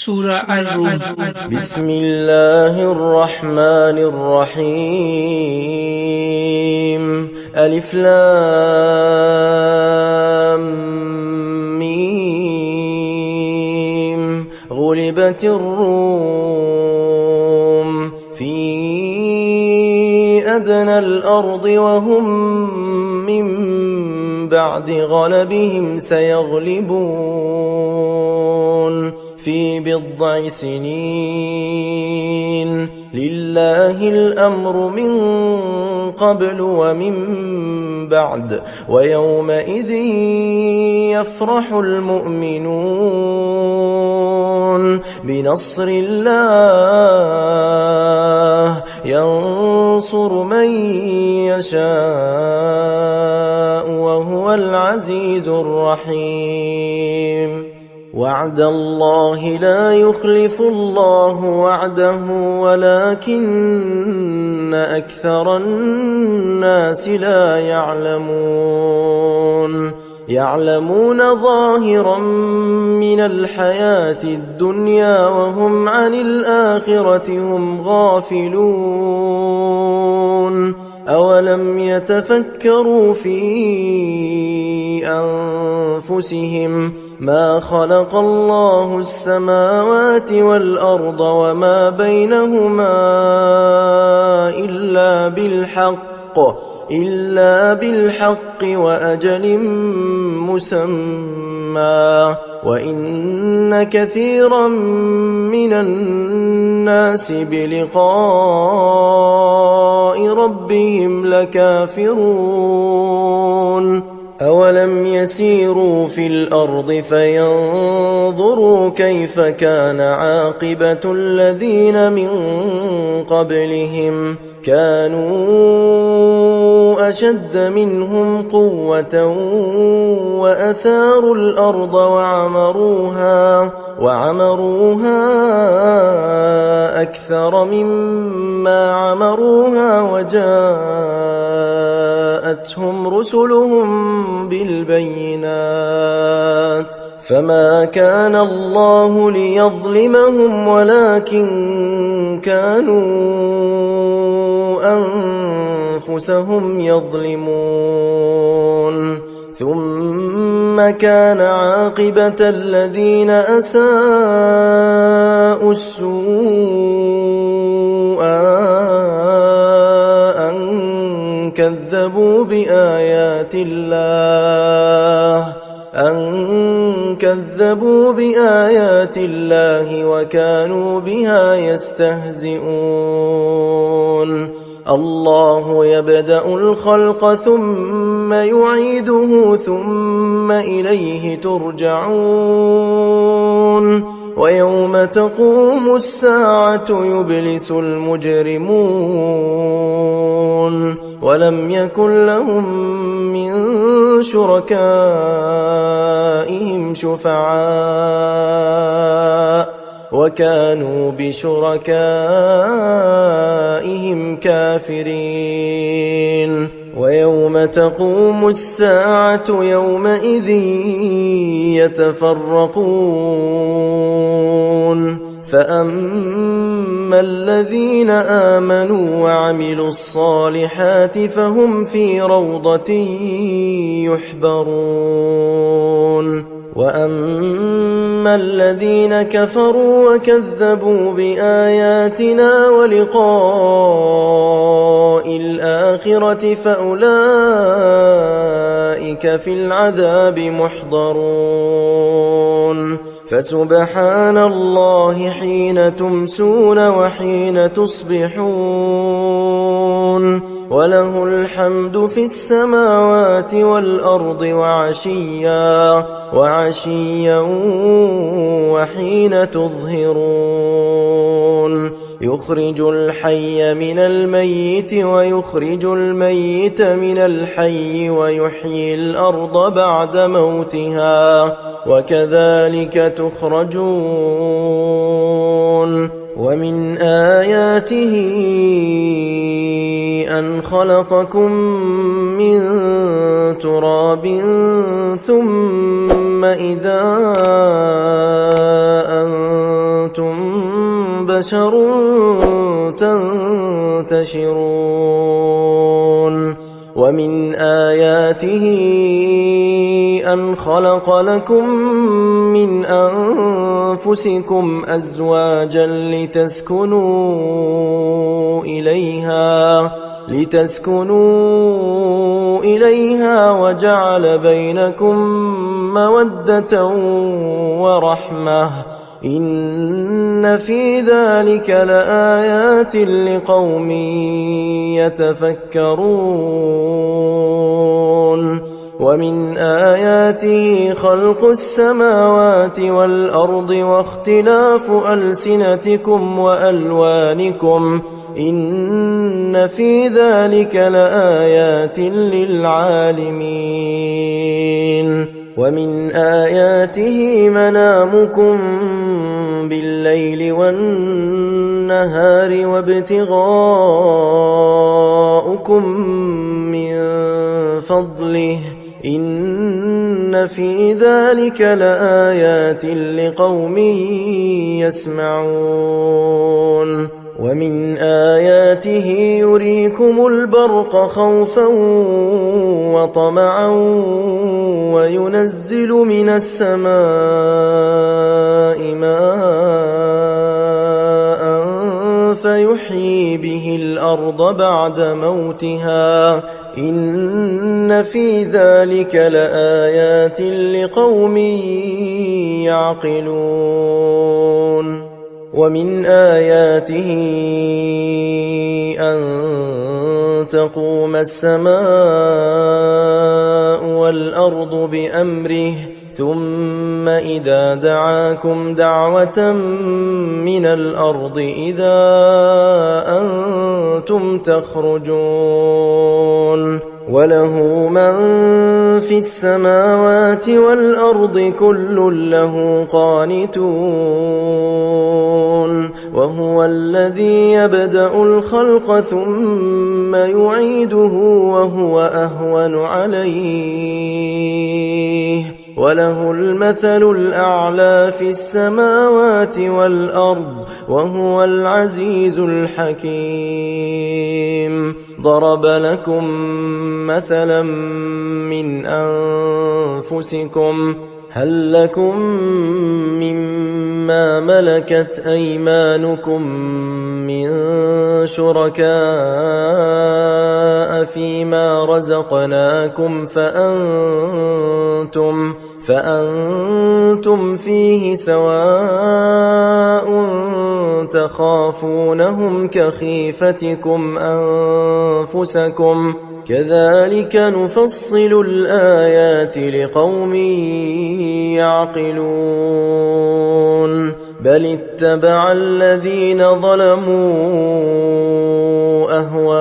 سورة الروم. بسم الله الرحمن الرحيم. ألف لام ميم. غلبت الروم في أدنى الأرض وهم من بعد غلبهم سيغلبون في بضع سنين. لله الأمر من قبل ومن بعد ويومئذ يفرح المؤمنون بنصر الله ينصر من يشاء وهو العزيز الرحيم. وعد الله لا يخلف الله وعده ولكن أكثر الناس لا يعلمون ظاهرا من الحياة الدنيا وهم عن الآخرة هم غافلون. أولم يتفكروا في أنفسهم ما خلق الله السماوات والأرض وما بينهما إلا بالحق وأجل مسمى وإن كثيرا من الناس بلقاء ربهم لكافرون. أولم يسيروا في الأرض فينظروا كيف كان عاقبة الذين من قبلهم كانوا أشد منهم قوة وأثاروا الأرض وعمروها أكثر مما عمروها وجاءتهم رسلهم بالبينات فما كان الله ليظلمهم ولكن كانوا أنفسهم يظلمون. ثم كان عاقبة الذين أساءوا السوء أن كذبوا بآيات الله وكانوا بها يستهزئون. الله يبدأ الخلق ثم يعيده ثم إليه ترجعون. ويوم تقوم الساعة يبلس المجرمون ولم يكن لهم من شركائهم شفعاء وكانوا بشركائهم كافرين. ويوم تقوم الساعة يومئذ يتفرقون فأما الذين آمنوا وعملوا الصالحات فهم في روضة يحبرون. وأما الذين كفروا وكذبوا بآياتنا ولقاء الآخرة فأولئك في العذاب محضرون. فسبحان الله حين تمسون وحين تصبحون وله الحمد في السماوات والأرض وعشيا وحين تظهرون. يخرج الحي من الميت ويخرج الميت من الحي ويحيي الأرض بعد موتها وكذلك تخرجون. ومن آياته أن خلقكم من تراب ثم إذا أنتم بشر تنتشرون ومن آياته أن خلق لكم من أنفسكم أزواجا لتسكنوا إليها وجعل بينكم مودة ورحمة إن في ذلك لآيات لقوم يتفكرون ومن آياته خلق السماوات والأرض واختلاف ألسنتكم وألوانكم إن في ذلك لآيات للعالمين ومن آياته منامكم بالليل والنهار وابتغاؤكم من فضله إن في ذلك لآيات لقوم يسمعون ومن آياته يريكم البرق خوفا وطمعا وينزل من السماء ماء فيحيي به الأرض بعد موتها إن في ذلك لآيات لقوم يعقلون ومن آياته أن تقوم السماء والأرض بأمره ثم إذا دعاكم دعوة من الأرض إذا أنتم تخرجون وله من في السماوات والأرض كل له قانتون وهو الذي يبدأ الخلق ثم يعيده وهو أهون عليه وله المثل الأعلى في السماوات والأرض وهو العزيز الحكيم ضرب لكم مثلا من أنفسكم هل لكم مما ملكت أيمانكم من شركاء فيما رزقناكم فأنتم فيه سواء تخافونهم كخيفتكم أنفسكم كذلك نفصل الآيات لقوم يعقلون بل اتبع الذين ظلموا أهواءهم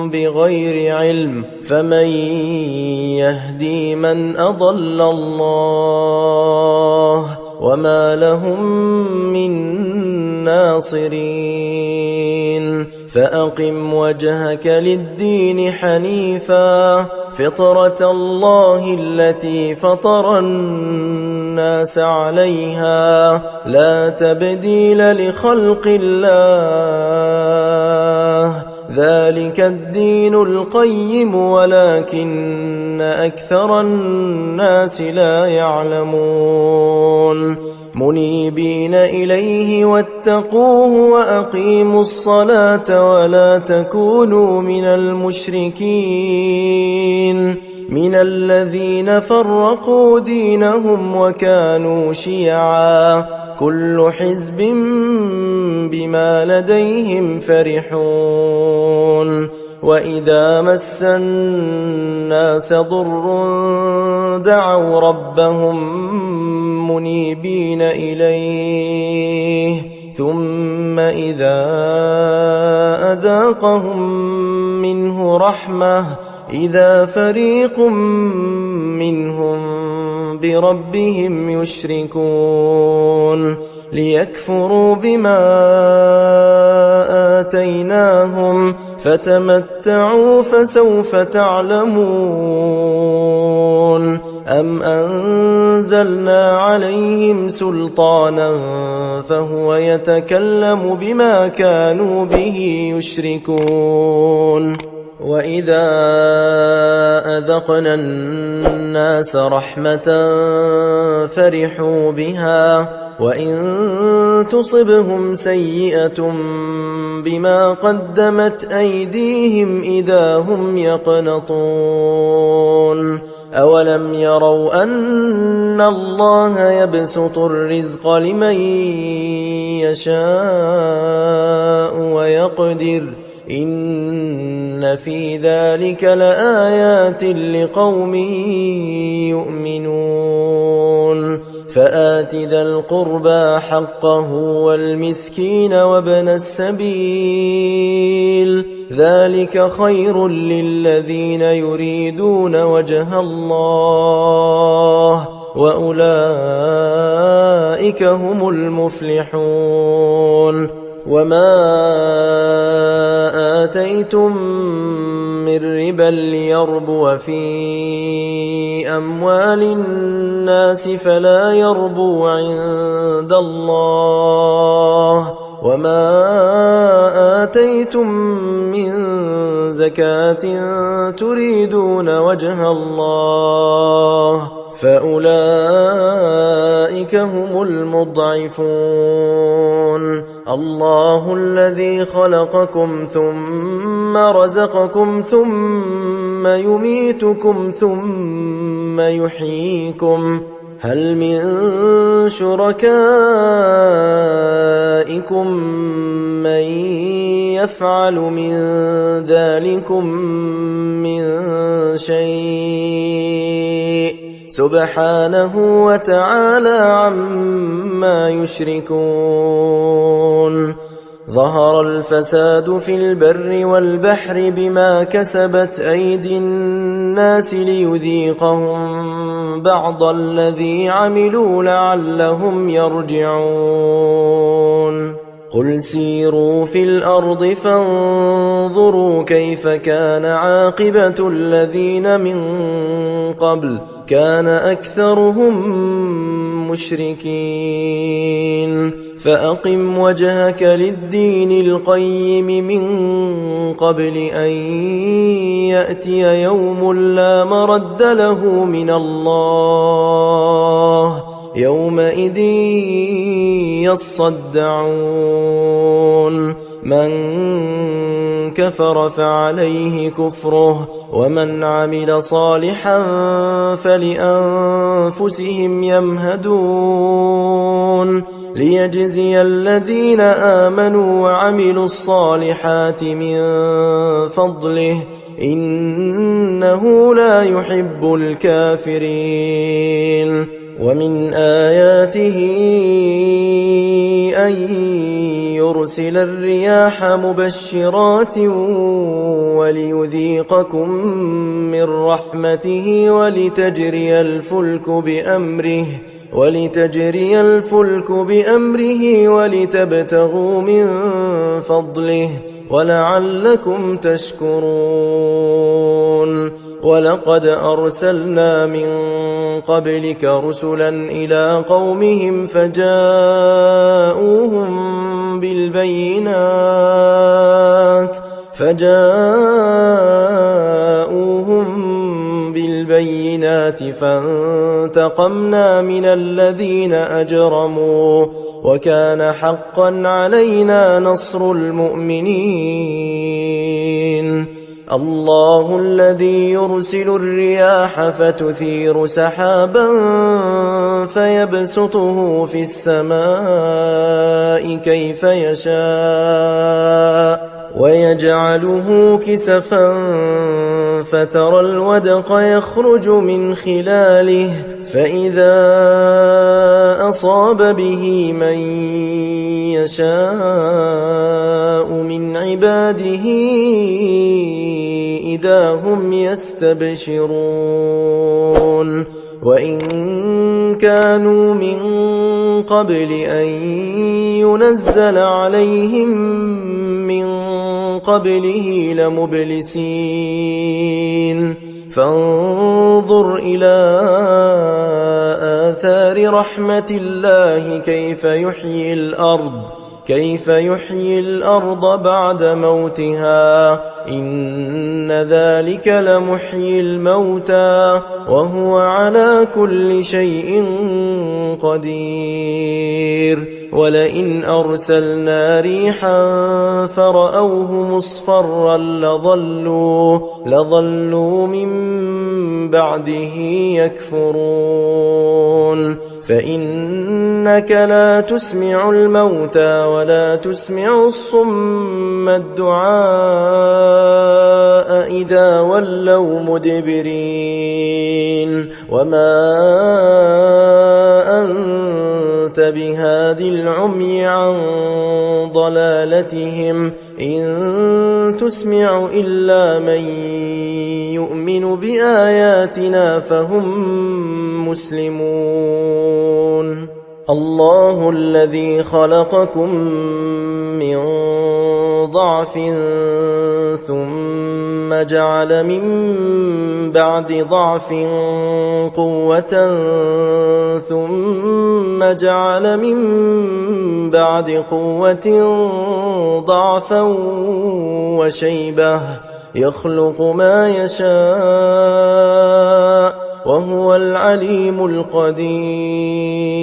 بغير علم فمن يهدي من أضل الله وما لهم من ناصرين فأقم وجهك للدين حنيفا فطرة الله التي فطر الناس عليها لا تبديل لخلق الله ذلك الدين القيم ولكن أكثر الناس لا يعلمون منيبين إليه واتقوه وأقيموا الصلاة ولا تكونوا من المشركين من الذين فرقوا دينهم وكانوا شيعا كل حزب بما لديهم فرحون وإذا مس الناس ضر دعوا ربهم منيبين إليه ثم إذا أذاقهم منه رحمة إذا فريق منهم بربهم يشركون ليكفروا بما آتيناهم فتمتعوا فسوف تعلمون أم أنزلنا عليهم سلطانا فهو يتكلم بما كانوا به يشركون وإذا أذقنا الناس رحمة فرحوا بها وإن تصبهم سيئة بما قدمت أيديهم إذا هم يقنطون أولم يروا أن الله يبسط الرزق لمن يشاء ويقدر إن في ذلك لآيات لقوم يؤمنون فآت ذا القربى حقه والمسكين وابن السبيل ذلك خير للذين يريدون وجه الله وأولئك هم المفلحون وما آتيتم من ربا ليربو في أموال الناس فلا يربو عند الله وما آتيتم من زكاة تريدون وجه الله فأولئك هم المضعفون الله الذي خلقكم ثم رزقكم ثم يميتكم ثم يحييكم هل من شركائكم من يفعل من ذلكم من شيء سبحانه وتعالى عما يشركون ظهر الفساد في البر والبحر بما كسبت أيدي الناس ليذيقهم بعض الذي عملوا لعلهم يرجعون قل سيروا في الأرض فانظروا كيف كان عاقبة الذين من قبل كان أكثرهم مشركين فأقم وجهك للدين القيم من قبل أن يأتي يوم لا مرد له من الله يومئذ يصدعون من كفر فعليه كفره ومن عمل صالحا فلأنفسهم يمهدون ليجزي الذين آمنوا وعملوا الصالحات من فضله إنه لا يحب الكافرين ومن آياته أن يرسل الرياح مبشرات وليذيقكم من رحمته ولتجري الفلك بأمره ولتبتغوا من فضله ولعلكم تشكرون ولقد أرسلنا من قبلك رسلا إلى قومهم فجاءوهم بالبينات فانتقمنا من الذين أجرموا وكان حقا علينا نصر المؤمنين الله الذي يرسل الرياح فتثير سحابا فيبسطه في السماء كيف يشاء ويجعله كسفا فترى الودق يخرج من خلاله فإذا أصاب به من يشاء من عباده إذا هم يستبشرون وإن كانوا من قبل أن ينزل عليهم من قبله لمبلسين فانظر إلى آثار رحمة الله كيف يحيي الأرض بعد موتها إن ذلك لمحيي الموتى وهو على كل شيء قدير ولئن أرسلنا ريحا فرأوه مصفرا لظلوا من بعده يكفرون فإنك لا تسمع الموتى ولا تسمع الصم الدعاء إذا ولوا مدبرين وما أنت بهاد العمي عن ضلالتهم إن تسمع إلا من يؤمن بآياتنا فهم مسلمون الله الذي خلقكم من ضعف ثم جعل من بعد ضعف قوة ثم جعل من بعد قوة ضعفا وشيبة يخلق ما يشاء وهو العليم القدير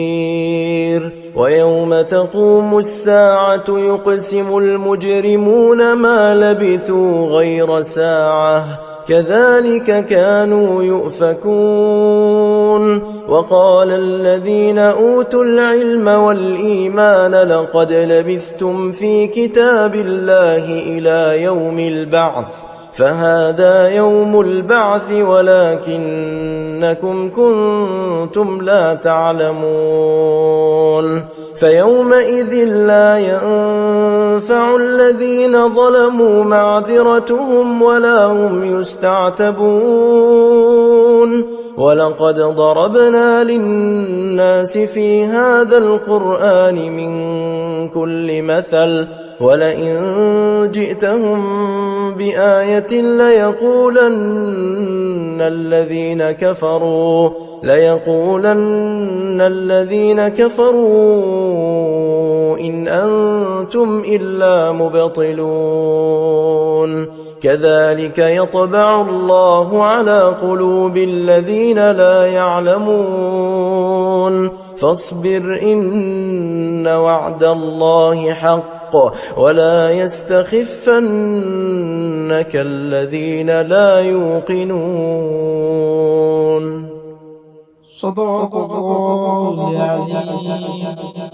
ويوم تقوم الساعة يقسم المجرمون ما لبثوا غير ساعة كذلك كانوا يؤفكون وقال الذين أوتوا العلم والإيمان لقد لبثتم في كتاب الله إلى يوم البعث فهذا يوم البعث ولكنكم كنتم لا تعلمون فيومئذ لا ينفع الذين ظلموا معذرتهم ولا هم يستعتبون ولقد ضربنا للناس في هذا القرآن من كل مثل ولئن جئتهم بآية ليقولن الذين كفروا إن أنتم إلا مبطلون كذلك يطبع الله على قلوب الذين لا يعلمون فاصبر إن وعد الله حق ولا يستخفنك الذين لا يوقنون صدق الله العظيم.